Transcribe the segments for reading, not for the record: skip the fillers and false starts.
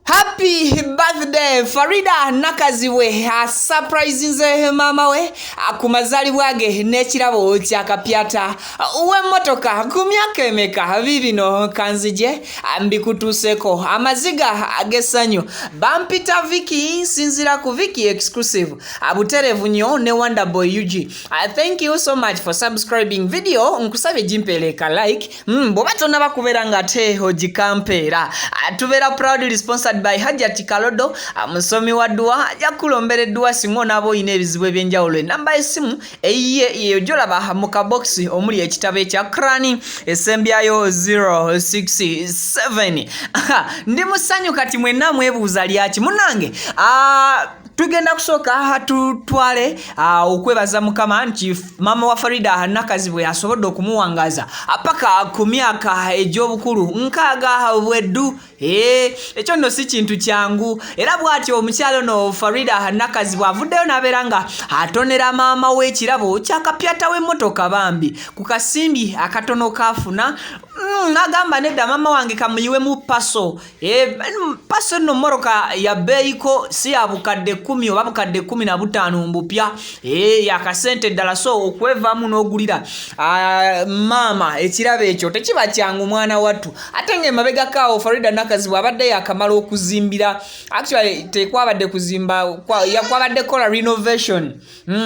Happy birthday Faridah Nakazibwe surprising mama we akumazalibwa ge n'ekirabo kyakapyata w'emotooka ku myaka emeka bibino kanzije mbikutuuseko amaziga agesanyo bampita Vicky nsinzira ku Vicky exclusive abuterevu nnyo ne Wonder Boy UG. Thank you so much for subscribing video nkusabye jimpeleka like bwoba tonna bakubeera nga te ogikampeera tubeera proudly sponsored by Hajati Kalodo musomi wa dua yakulombere dua singo nabo ine ebizibu ebyenjawulo namba esimu eyiye jolaba mu kabox omuli ekitabo ekya krani esembyayo 067 ndi musanyu kati mwenna mwebuuza lyaki munange tugenda kusooka tutwale okwebaza mukama nti mama wa Faridah Nakazibwe asobodde okumuwangaza apaka ku myaka egy'obukulu nkaaga bweddu ekyo nno si kintu kyangu era bw'ati omukyalo no Faridah Nakazibwe avuddeyo n'abeera nga atonera maama w'ekirabo kyakapyata w'emotooka bambi ku kasimbi akatono kafuna nagamba nedda mama wange kamuyiwe mu paso paso no moroka ya beiko si abukadde 10 oba bukadde 15 mbupya yakasente ddala so okwevaamu n'ogulira mama ekirabo ekyo tekiba kyangu mwana wattu ate ng'emabega kaawo Faridah Nakazibwe abadde yakamala okuzimbira actually tekwabadde kuzimba yakwabadde kola renovation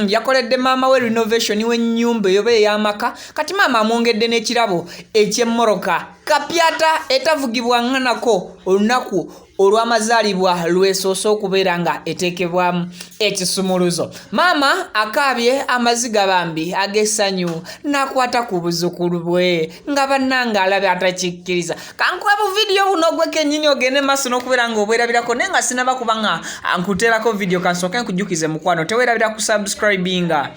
yakoledde mama we renovation w'ennyumba eyo ey'amaka kati mama amwongedde n'ekirabo eky'emmoroka kapyata etavugibwa nganako olunaku olw'amazaalibwa lwesoosa okubeera nga eteekebwamu ekisumuluzo. Mama akaabye amaziga bambi ag'essanyu n'akwata ku buzzukulu bwe nga bannanga alabye atakikkiriza. Kankuwa bu video buno gwe kennyini ogende maaso n'okubeera nga obwerabirako naye nga sinaba kuba nga nkuteerako video kansooke nkujjukize mukwano teweerabira ku subscribinga.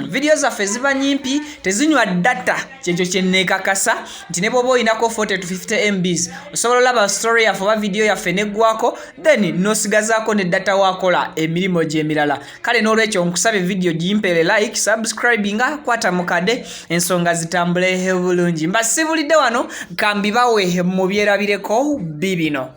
Video zaffe ziba nyimpi tezinywa data kyekyo kye neekakasa nti ne bw'oba oyinako 40 to 50 MBs osobola olaba story yaffe oba video yaffe neggwako then n'osigazaako ne data wakola emirimu gy'emirala. Kale n'olwekyo nkusabye video gimpere like subscribinga kwata mukade ensonga zitambule bulungi mbasibulidde wano kambibawe mu byerabireko bibino.